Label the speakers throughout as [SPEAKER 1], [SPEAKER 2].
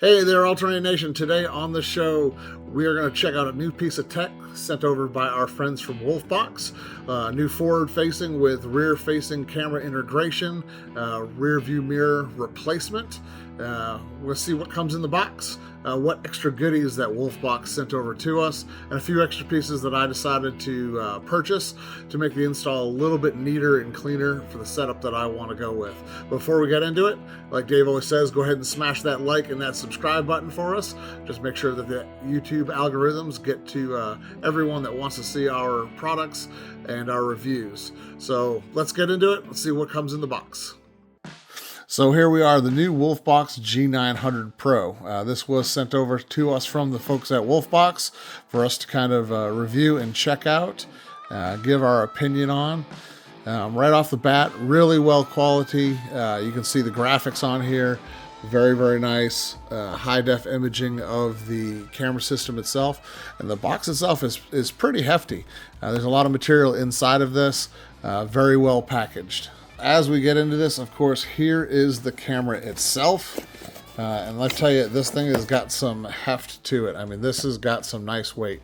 [SPEAKER 1] Hey there, Alternate Nation. Today on the show, we are going to check out a new piece of tech sent over by our friends from WOLFBOX. New forward-facing with rear-facing camera integration, rear view mirror replacement. We'll see what comes in the box, what extra goodies that WOLFBOX sent over to us, and a few extra pieces that I decided to purchase to make the install a little bit neater and cleaner for the setup that I want to go with. Before we get into it, like Dave always says, go ahead and smash that like and that subscribe button for us. Just make sure that the YouTube algorithms get to everyone that wants to see our products and our reviews. So let's get into it. Let's see what comes in the box. So here we are, the new WOLFBOX G900Pro. This was sent over to us from the folks at WOLFBOX for us to kind of review and check out, give our opinion on. Right off the bat, really well quality. You can see the graphics on here. Very, very nice. High-def imaging of the camera system itself. And the box itself is pretty hefty. There's a lot of material inside of this. Very well packaged. As we get into this, of course, here is the camera itself. And let's tell you, this thing has got some heft to it. I mean, this has got some nice weight.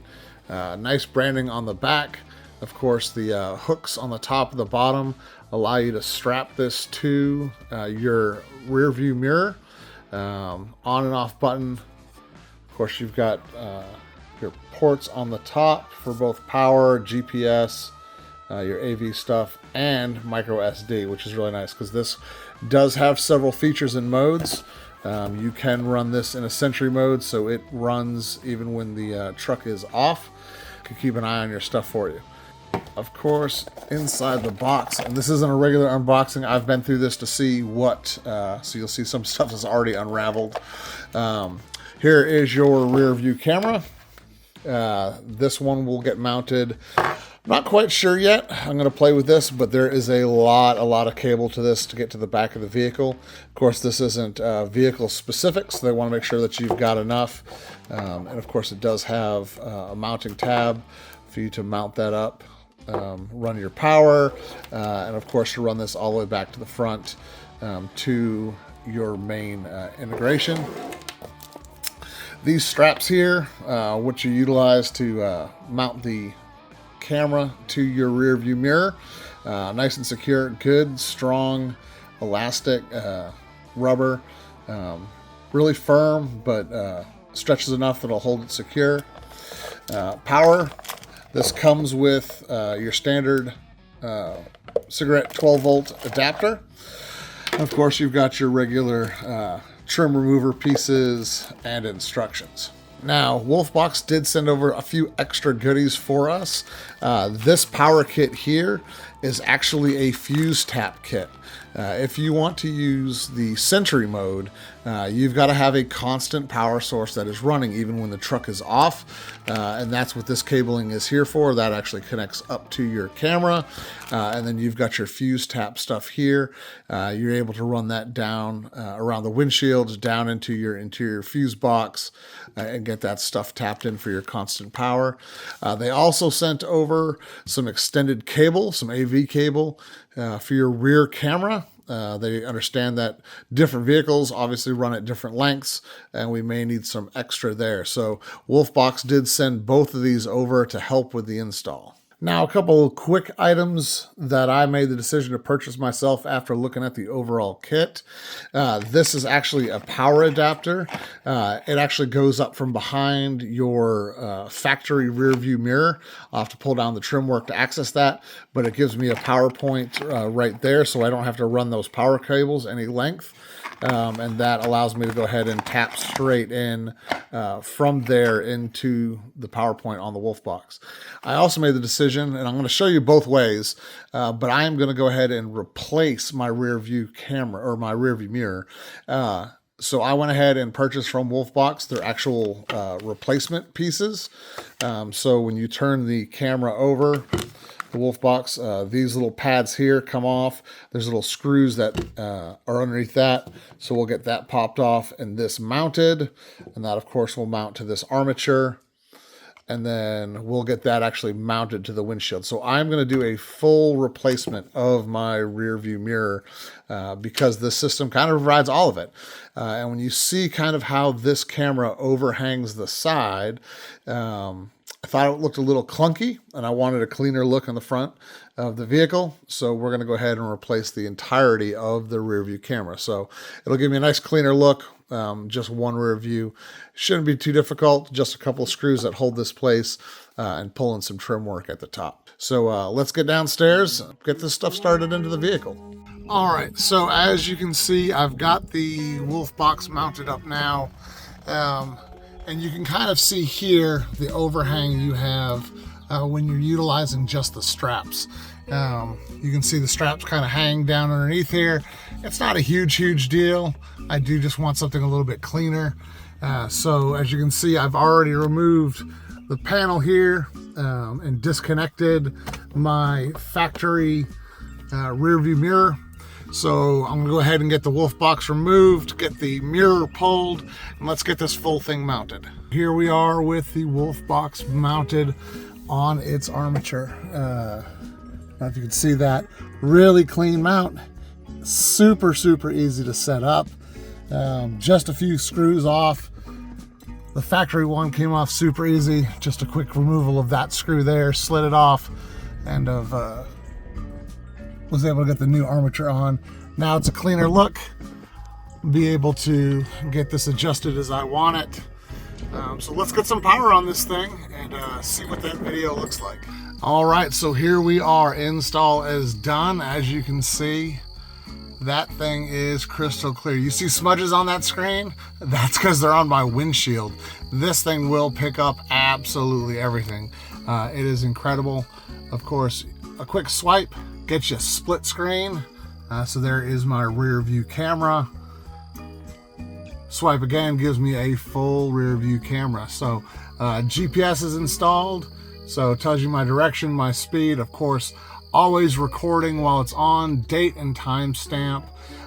[SPEAKER 1] Nice branding on the back. Of course, the hooks on the top and the bottom allow you to strap this to your rear view mirror. On and off button. Of course, you've got your ports on the top for both power, GPS, your AV stuff, and micro SD, which is really nice because this does have several features and modes. You can run this in a Sentry mode, so it runs even when the truck is off. You can keep an eye on your stuff for you. Of course, inside the box, and this isn't a regular unboxing, I've been through this to see what, so you'll see some stuff that's already unraveled. Here is your rear view camera. This one will get mounted. Not quite sure yet. I'm going to play with this, but there is a lot of cable to this to get to the back of the vehicle. Of course, this isn't vehicle specific, so they want to make sure that you've got enough. And of course, it does have a mounting tab for you to mount that up. Run your power, and of course to run this all the way back to the front to your main integration. These straps here, which you utilize to mount the camera to your rear view mirror, nice and secure, good, strong, elastic rubber, really firm, but stretches enough that it'll hold it secure. Power. This comes with your standard cigarette 12-volt adapter. And of course, you've got your regular trim remover pieces and instructions. Now, WOLFBOX did send over a few extra goodies for us. This power kit here is actually a fuse tap kit. If you want to use the Sentry mode, you've got to have a constant power source that is running even when the truck is off, and that's what this cabling is here for. That actually connects up to your camera, and then you've got your fuse tap stuff here. You're able to run that down around the windshield, down into your interior fuse box, and get that stuff tapped in for your constant power. They also sent over some extended cable, some AV cable for your rear camera. They understand that different vehicles obviously run at different lengths, and we may need some extra there. So WOLFBOX did send both of these over to help with the install. Now, a couple of quick items that I made the decision to purchase myself after looking at the overall kit. This is actually a power adapter. It actually goes up from behind your factory rear view mirror. I'll have to pull down the trim work to access that, but it gives me a power point right there, so I don't have to run those power cables any length. And that allows me to go ahead and tap straight in from there into the PowerPoint on the WOLFBOX. I also made the decision, and I'm going to show you both ways, but I am going to go ahead and replace my rear view camera or my rear view mirror. So I went ahead and purchased from WOLFBOX their actual replacement pieces. So when you turn the camera over, the WOLFBOX, these little pads here come off. There's little screws that are underneath that, so we'll get that popped off and this mounted, and that of course will mount to this armature. and then we'll get that actually mounted to the windshield. So I'm going to do a full replacement of my rear view mirror because this system kind of provides all of it. And when you see kind of how this camera overhangs the side, I thought it looked a little clunky, and I wanted a cleaner look on the front of the vehicle. So we're going to go ahead and replace the entirety of the rear view camera. So it'll give me a nice cleaner look. Just one rear view. Shouldn't be too difficult. Just a couple of screws that hold this place and pull in some trim work at the top. So let's get downstairs, get this stuff started into the vehicle. All right, so as you can see, I've got the WOLFBOX mounted up now. And you can kind of see here the overhang you have when you're utilizing just the straps. You can see the straps kind of hang down underneath here. It's not a huge deal. I do just want something a little bit cleaner. So as you can see, I've already removed the panel here and disconnected my factory rear view mirror. So I'm gonna go ahead and get the WOLFBOX removed, get the mirror pulled, and let's get this full thing mounted. Here we are with the WOLFBOX mounted on its armature. I don't know if you can see that. Really clean mount. Super easy to set up. Just a few screws off. The factory one came off super easy. Just a quick removal of that screw there, slid it off, and was able to get the new armature on. Now it's a cleaner look. Be able to get this adjusted as I want it. So let's get some power on this thing and see what that video looks like. All right, so here we are. Install is done. As you can see, that thing is crystal clear. You see smudges on that screen? That's because they're on my windshield. This thing will pick up absolutely everything. It is incredible. Of course, a quick swipe gets you split screen. So there is my rear view camera. Swipe again gives me a full rear view camera. So GPS is installed. So it tells you my direction, my speed, of course, always recording while it's on, date and time stamp.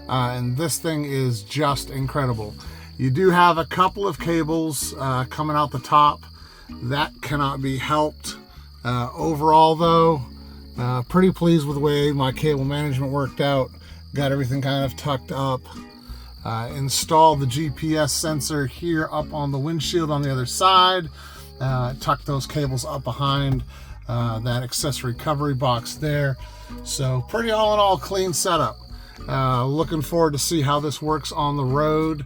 [SPEAKER 1] And this thing is just incredible. You do have a couple of cables coming out the top. That cannot be helped. Overall though, pretty pleased with the way my cable management worked out. Got everything kind of tucked up. Installed the GPS sensor here up on the windshield on the other side. Tucked those cables up behind that accessory recovery box there. So pretty all in all clean setup. Looking forward to see how this works on the road.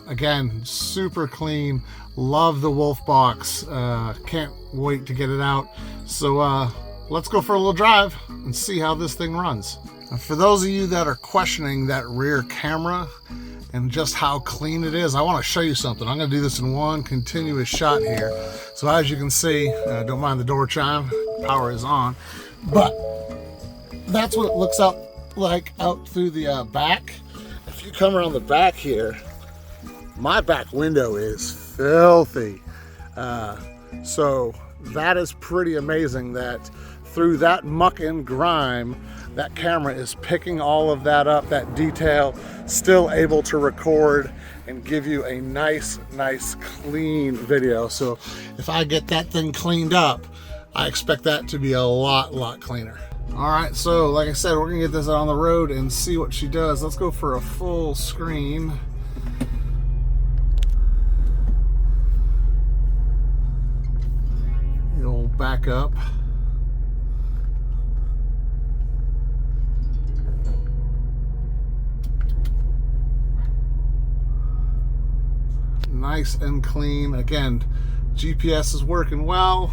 [SPEAKER 1] Again, super clean. Love the WOLFBOX. Can't wait to get it out. So let's go for a little drive and see how this thing runs. For those of you that are questioning that rear camera and just how clean it is, I want to show you something. I'm going to do this in one continuous shot here. So as you can see, don't mind the door chime, power is on, but that's what it looks like out through the back. If you come around the back here, my back window is filthy. So that is pretty amazing that through that muck and grime, that camera is picking all of that up, that detail, still able to record and give you a nice clean video. So if I get that thing cleaned up, I expect that to be a lot cleaner. All right, so like I said, we're gonna get this out on the road and see what she does. Let's go for a full screen. It'll back up. Nice and clean. Again, GPS is working well.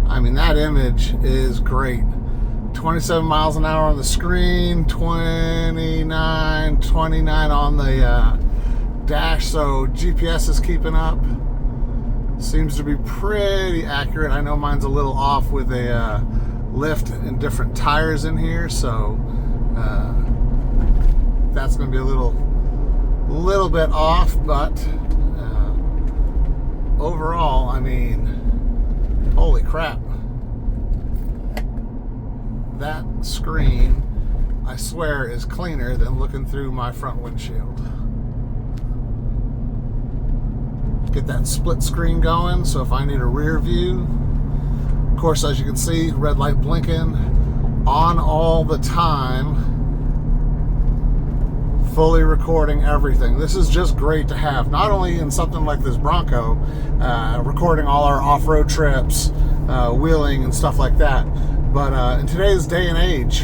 [SPEAKER 1] I mean, that image is great. 27 miles an hour on the screen, 29 on the dash, so GPS is keeping up. Seems to be pretty accurate. I know mine's a little off with a lift and different tires in here, so that's going to be a little bit off, but overall, I mean, holy crap. That screen, I swear, is cleaner than looking through my front windshield. Get that split screen going, so if I need a rear view, of course, as you can see, red light blinking on all the time, fully recording everything. This is just great to have, not only in something like this Bronco, recording all our off-road trips, wheeling and stuff like that, but in today's day and age,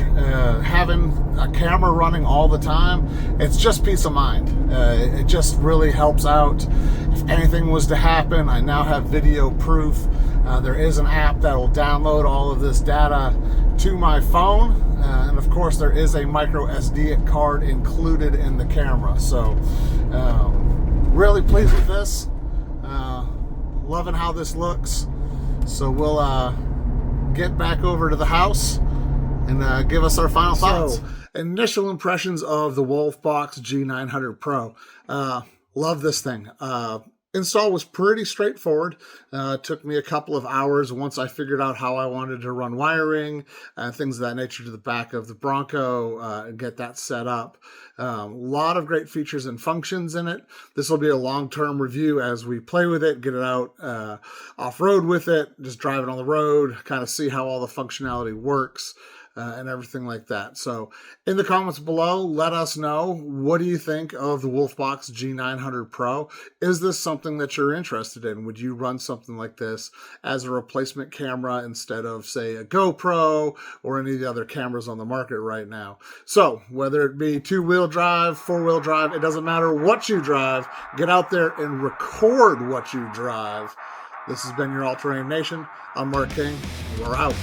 [SPEAKER 1] having a camera running all the time, it's just peace of mind. It just really helps out. If anything was to happen, I now have video proof. There is an app that will download all of this data to my phone, and of course there is a micro SD card included in the camera. So really pleased with this, loving how this looks. So we'll get back over to the house and give us our final thoughts. So, initial impressions of the WOLFBOX G900Pro. Love this thing. Install was pretty straightforward. Took me a couple of hours once I figured out how I wanted to run wiring and things of that nature to the back of the Bronco and get that set up. A lot of great features and functions in it. This will be a long-term review as we play with it, get it out off-road with it, just drive it on the road, kind of see how all the functionality works. And everything like that. So in the comments below, let us know, what do you think of the WOLFBOX G900Pro? Is this something that you're interested in? Would you run something like this as a replacement camera instead of, say, a GoPro or any of the other cameras on the market right now? So whether it be two-wheel drive, four-wheel drive, it doesn't matter what you drive, get out there and record what you drive. This has been your All Terrain Nation. I'm Mark King. We're out.